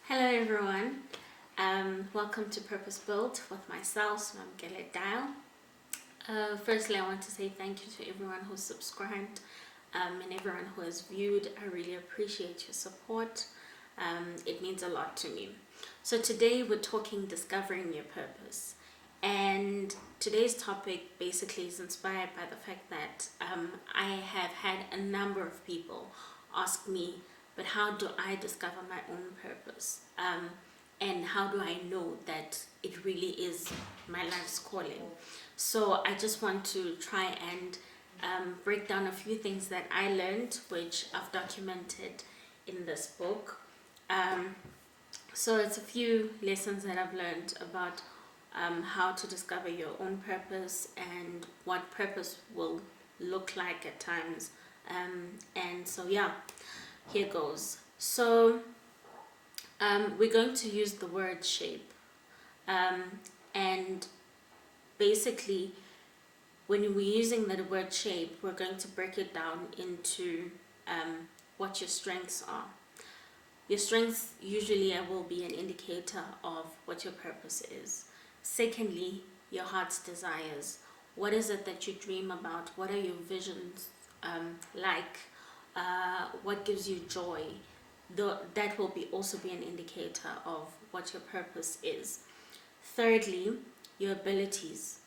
Hello everyone, welcome to Purpose Built with myself, Dial. Firstly, I want to say thank you to everyone who subscribed and everyone who has viewed. I really appreciate your support. It means a lot to me. So today we're talking discovering your purpose. And today's topic basically is inspired by the fact that I have had a number of people ask me, but how do I discover my own purpose? And how do I know that it really is my life's calling? So I just want to try and break down a few things that I learned, which I've documented in this book. So it's a few lessons that I've learned about how to discover your own purpose and what purpose will look like at times. And so yeah, here goes. So we're going to use the word shape, and basically when we're using the word shape, we're going to break it down into what your strengths are. Your strengths usually will be an indicator of what your purpose is. Secondly, your heart's desires. What is it that you dream about? What are your visions like? What gives you joy? That will also be an indicator of what your purpose is. Thirdly, your abilities.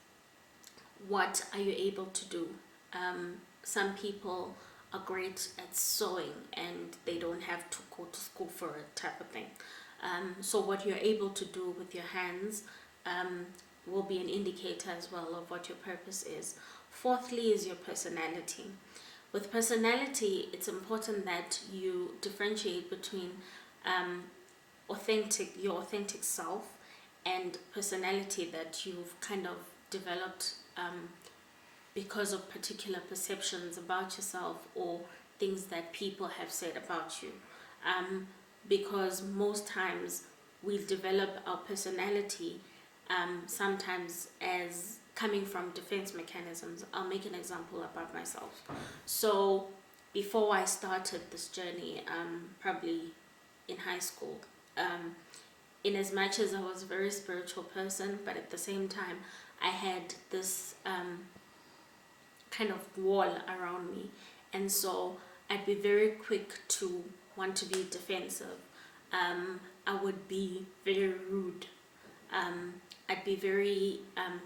What are you able to do? Some people are great at sewing and they don't have to go to school for it, type of thing. So what you're able to do with your hands will be an indicator as well of what your purpose is. Fourthly is your personality. With personality, it's important that you differentiate between your authentic self and personality that you've kind of developed because of particular perceptions about yourself or things that people have said about you. Because most times we develop our personality sometimes as coming from defense mechanisms. I'll make an example about myself. So before I started this journey, probably in high school, in as much as I was a very spiritual person, but at the same time I had this kind of wall around me, and so I'd be very quick to want to be defensive. I would be very rude. I'd be very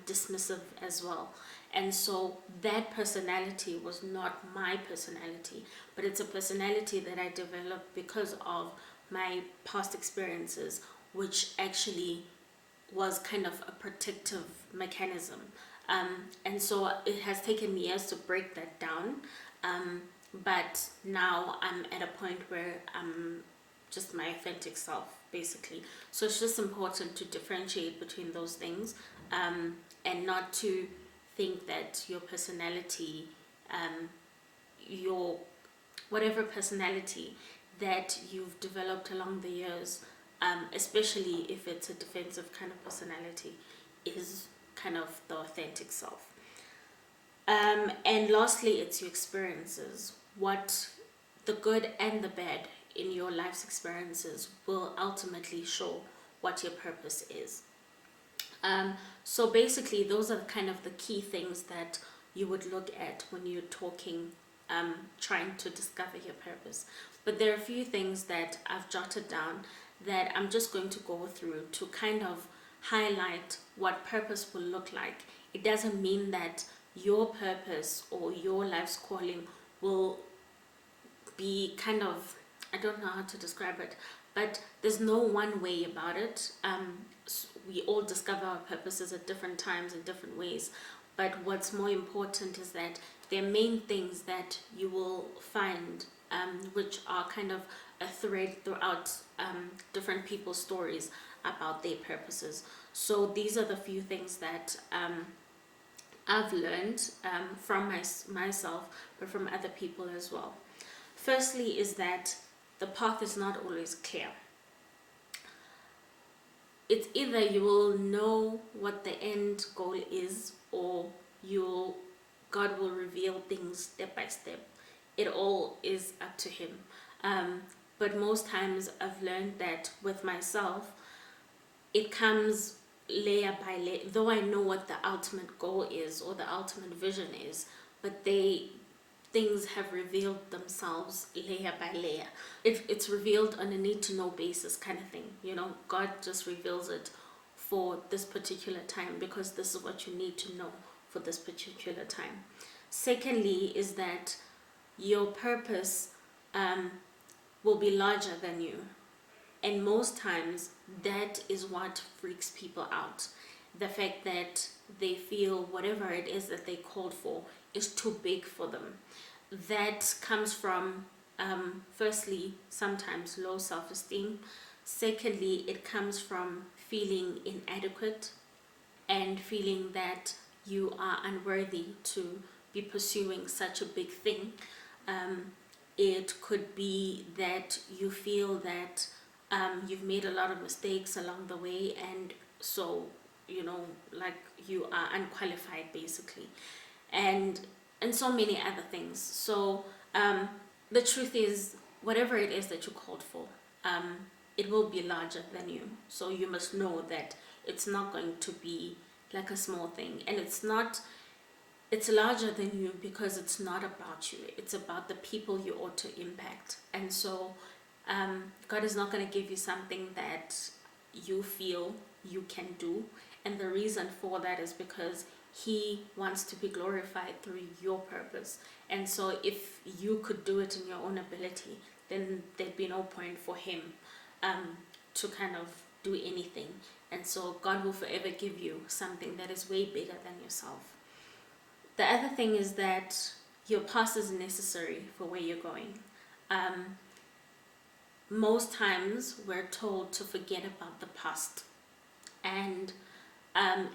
dismissive as well. And so that personality was not my personality, but it's a personality that I developed because of my past experiences, which actually was kind of a protective mechanism. And so it has taken me years to break that down. But now I'm at a point where I'm just my authentic self, basically. So it's just important to differentiate between those things, and not to think that your personality, your whatever personality that you've developed along the years, especially if it's a defensive kind of personality, is kind of the authentic self. And lastly, it's your experiences. What the good and the bad in your life's experiences will ultimately show what your purpose is. So basically, those are kind of the key things that you would look at when you're talking, trying to discover your purpose. But there are a few things that I've jotted down that I'm just going to go through to kind of highlight what purpose will look like. It doesn't mean that your purpose or your life's calling will be kind of, I don't know how to describe it, but there's no one way about it. We all discover our purposes at different times in different ways, but what's more important is that there are main things that you will find, which are kind of a thread throughout different people's stories about their purposes. So these are the few things that I've learned from myself, but from other people as well. Firstly is that the path is not always clear. It's either you will know what the end goal is, or God will reveal things step by step. It all is up to Him. but most times I've learned that with myself, it comes layer by layer, though I know what the ultimate goal is or the ultimate vision is, but things have revealed themselves layer by layer. It's revealed on a need to know basis kind of thing. God just reveals it for this particular time, because this is what you need to know for this particular time. Secondly is that your purpose will be larger than you. And most times that is what freaks people out. The fact that they feel whatever it is that they called for is too big for them. That comes from, firstly, sometimes low self-esteem. Secondly, it comes from feeling inadequate and feeling that you are unworthy to be pursuing such a big thing. It could be that you feel that you've made a lot of mistakes along the way, and so like you are unqualified basically, and so many other things. So the truth is, whatever it is that you called for, it will be larger than you. So you must know that it's not going to be like a small thing, and it's larger than you because it's not about you. It's about the people you ought to impact. And so God is not going to give you something that you feel you can do. And the reason for that is because He wants to be glorified through your purpose. And so if you could do it in your own ability, then there'd be no point for Him to kind of do anything. And so God will forever give you something that is way bigger than yourself. The other thing is that your past is necessary for where you're going. Most times we're told to forget about the past. And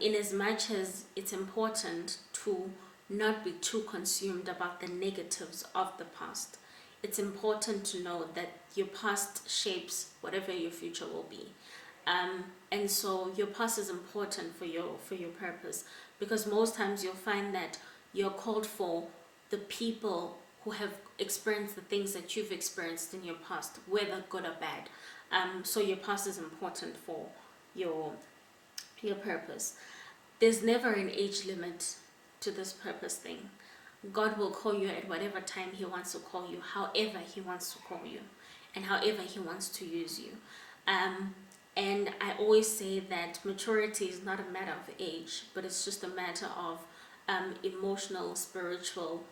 in as much as it's important to not be too consumed about the negatives of the past, it's important to know that your past shapes whatever your future will be. And so your past is important for your purpose, because most times you'll find that you're called for the people who have experienced the things that you've experienced in your past, whether good or bad. So your past is important for your purpose. There's never an age limit to this purpose thing. God will call you at whatever time He wants to call you, however He wants to call you, and however He wants to use you. And I always say that maturity is not a matter of age, but it's just a matter of emotional, spiritual,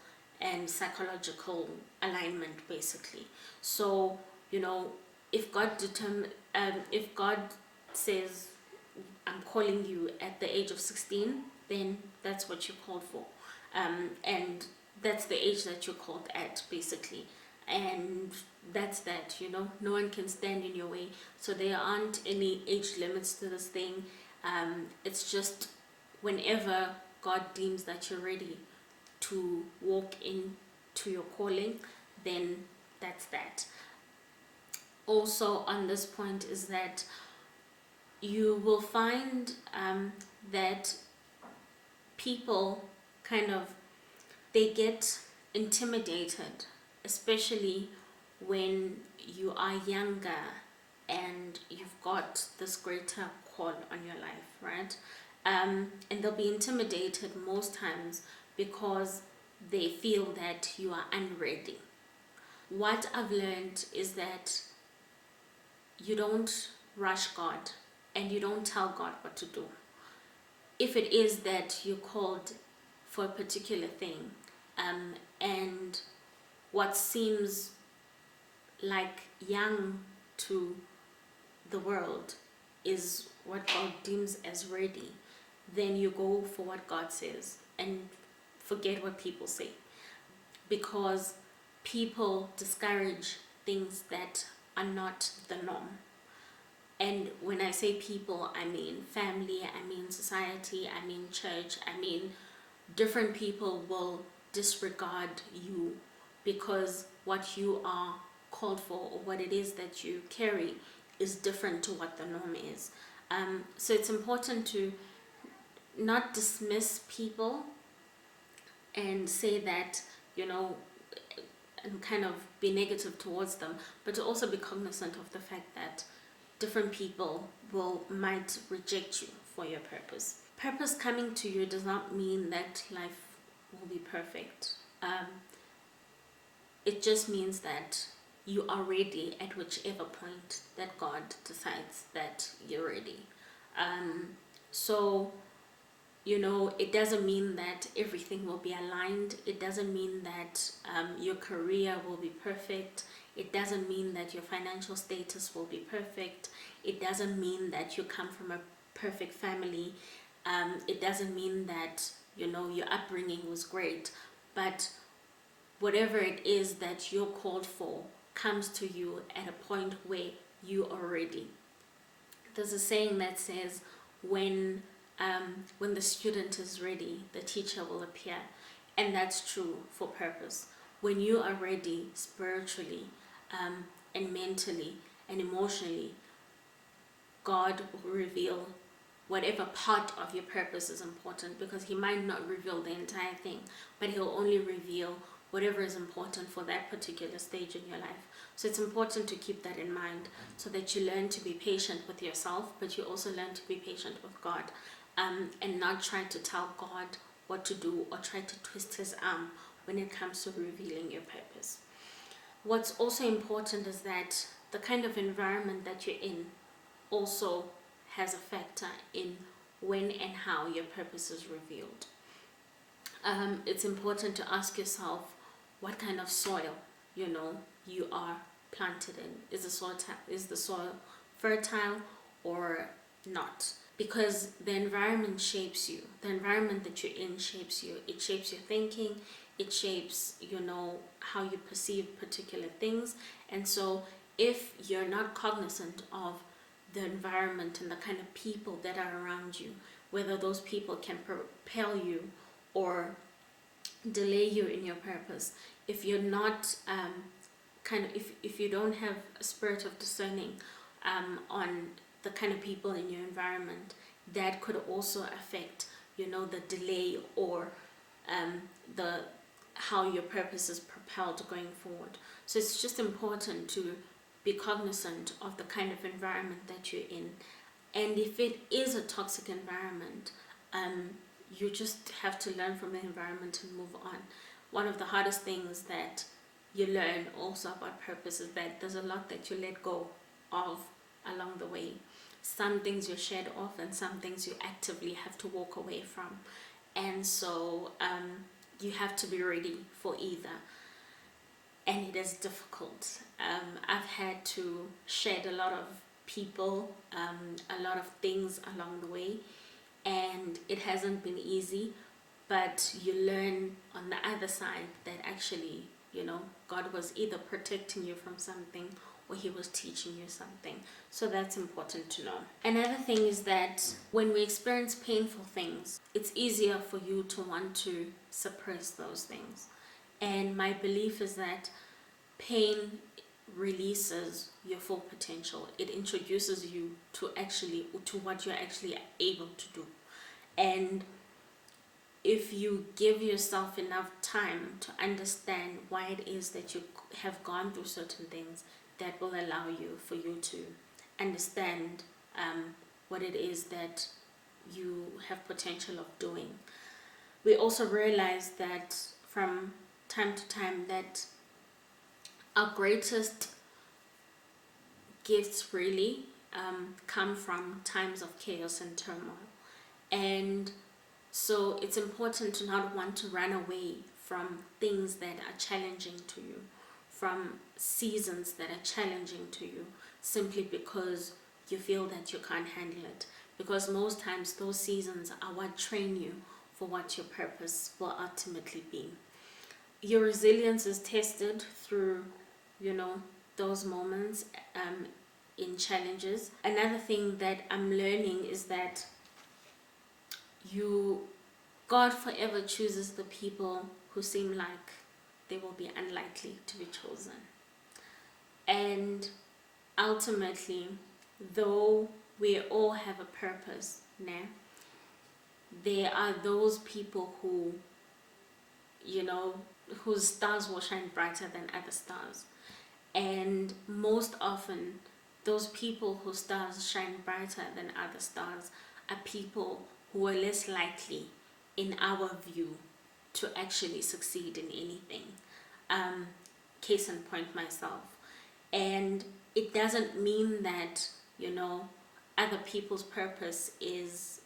and psychological alignment, basically. So, if God says, I'm calling you at the age of 16, then that's what you're called for. And that's the age that you're called at, basically. And that's that, no one can stand in your way. So there aren't any age limits to this thing. It's just whenever God deems that you're ready to walk into your calling, then that's that. Also on this point is that you will find that people they get intimidated, especially when you are younger and you've got this greater call on your life, right? And they'll be intimidated most times because they feel that you are unready. What I've learned is that you don't rush God and you don't tell God what to do. If it is that you're called for a particular thing, and what seems like young to the world is what God deems as ready, then you go for what God says and forget what people say, because people discourage things that are not the norm. And when I say people, I mean family, I mean society, I mean church, I mean different people will disregard you because what you are called for or what it is that you carry is different to what the norm is. So it's important to not dismiss people and say that, and kind of be negative towards them, but to also be cognizant of the fact that different people might reject you for your purpose. Purpose coming to you does not mean that life will be perfect. It just means that you are ready at whichever point that God decides that you're ready. So, it doesn't mean that everything will be aligned. It doesn't mean that your career will be perfect. It doesn't mean that your financial status will be perfect. It doesn't mean that you come from a perfect family. It doesn't mean that, your upbringing was great. But whatever it is that you're called for comes to you at a point where you are ready. There's a saying that says, when the student is ready, the teacher will appear. And that's true for purpose. When you are ready spiritually, and mentally and emotionally, God will reveal whatever part of your purpose is important, because he might not reveal the entire thing, but he'll only reveal whatever is important for that particular stage in your life. So it's important to keep that in mind, so that you learn to be patient with yourself, but you also learn to be patient with God, and not try to tell God what to do or try to twist his arm when it comes to revealing your purpose. What's also important is that the kind of environment that you're in also has a factor in when and how your purpose is revealed. It's important to ask yourself what kind of soil you are planted in. Is the soil fertile or not? Because the environment shapes you. The environment that you're in shapes you. It shapes your thinking. It shapes how you perceive particular things. And so if you're not cognizant of the environment and the kind of people that are around you, whether those people can propel you or delay you in your purpose, if you're not if you don't have a spirit of discerning on the kind of people in your environment, that could also affect the delay or how your purpose is propelled going forward. So it's just important to be cognizant of the kind of environment that you're in, and if it is a toxic environment, you just have to learn from the environment and move on. One of the hardest things that you learn also about purpose is that there's a lot that you let go of along the way. Some things you shed off, and some things you actively have to walk away from. And so you have to be ready for either. And it is difficult. I've had to shed a lot of people, a lot of things along the way, and it hasn't been easy, but you learn on the other side that actually, God was either protecting you from something or he was teaching you something. So that's important to know. Another thing is that when we experience painful things, it's easier for you to want to suppress those things. And my belief is that pain releases your full potential. It introduces you to what you're actually able to do. And if you give yourself enough time to understand why it is that you have gone through certain things, that will allow for you to understand what it is that you have potential of doing. We also realize that from time to time that our greatest gifts really come from times of chaos and turmoil. And so it's important to not want to run away from things that are challenging to you, from seasons that are challenging to you, simply because you feel that you can't handle it. Because most times those seasons are what train you for what your purpose will ultimately be. Your resilience is tested through, those moments in challenges. Another thing that I'm learning is that God forever chooses the people who seem like they will be unlikely to be chosen. And ultimately, though we all have a purpose, there are those people who, whose stars will shine brighter than other stars. And most often, those people whose stars shine brighter than other stars are people who are less likely, in our view, to actually succeed in anything. Case in point, myself. And it doesn't mean that, other people's purpose is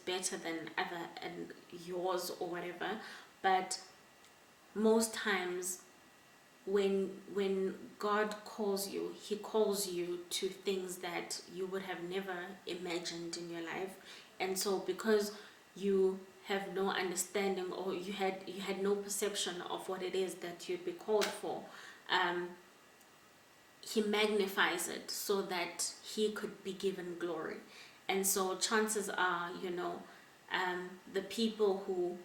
better than other and yours or whatever, but most times when God calls you, he calls you to things that you would have never imagined in your life. And so because you have no understanding, or you had no perception of what it is that you'd be called for, he magnifies it so that he could be given glory. And so chances are, the people who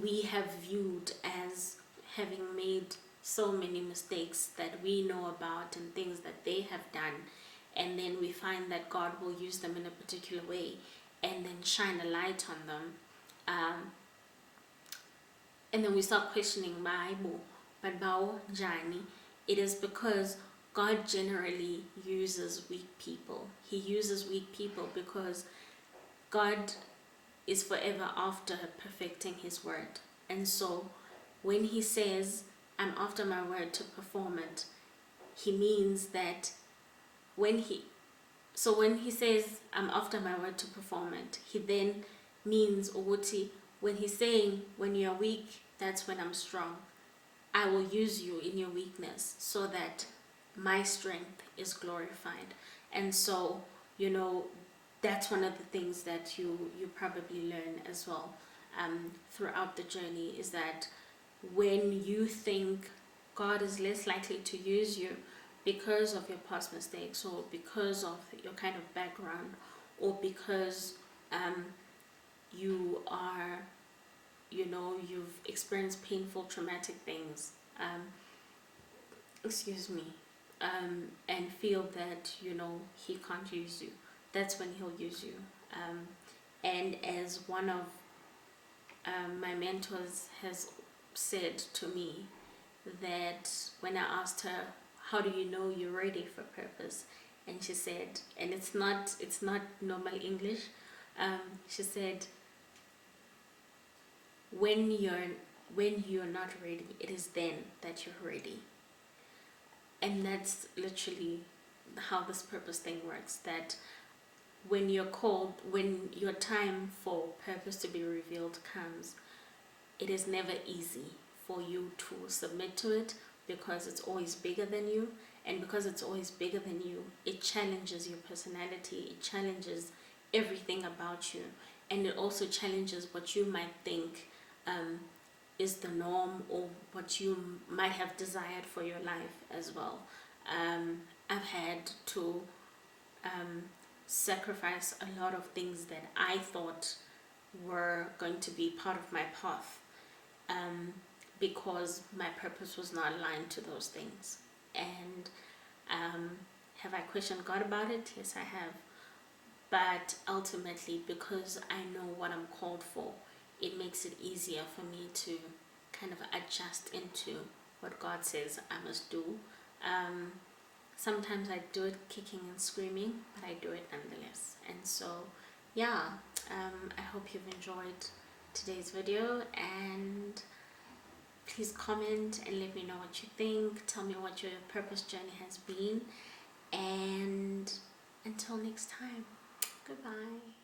we have viewed as having made so many mistakes that we know about and things that they have done, and then we find that God will use them in a particular way and then shine a light on them, and then we start questioning Bible, but bao jani. It is because God generally uses weak people. He uses weak people because God is forever after perfecting his word. And so when he says, I'm after my word to perform it, he means that when he says, I'm after my word to perform it, he then means, Uguti, when he's saying, when you're weak, that's when I'm strong. I will use you in your weakness so that my strength is glorified. And so, that's one of the things that you probably learn as well throughout the journey, is that when you think God is less likely to use you because of your past mistakes, or because of your kind of background, or because you are, you've experienced painful, traumatic things, and feel that, he can't use you, that's when he'll use you. And as one of my mentors has said to me, that when I asked her, how do you know you're ready for purpose? And she said, and it's not normal English, she said, when you're not ready, it is then that you're ready. And that's literally how this purpose thing works, that when you're called, when your time for purpose to be revealed comes, it is never easy for you to submit to it, because it's always bigger than you. And because it's always bigger than you, it challenges your personality, it challenges everything about you, and it also challenges what you might think is the norm, or what you might have desired for your life as well. I've had to sacrifice a lot of things that I thought were going to be part of my path, because my purpose was not aligned to those things. And have I questioned God about it? Yes, I have. But ultimately, because I know what I'm called for, it makes it easier for me to kind of adjust into what God says I must do. Sometimes I do it kicking and screaming, but I do it nonetheless. And so, yeah, I hope you've enjoyed today's video, and please comment and let me know what you think. Tell me what your purpose journey has been, and until next time, goodbye.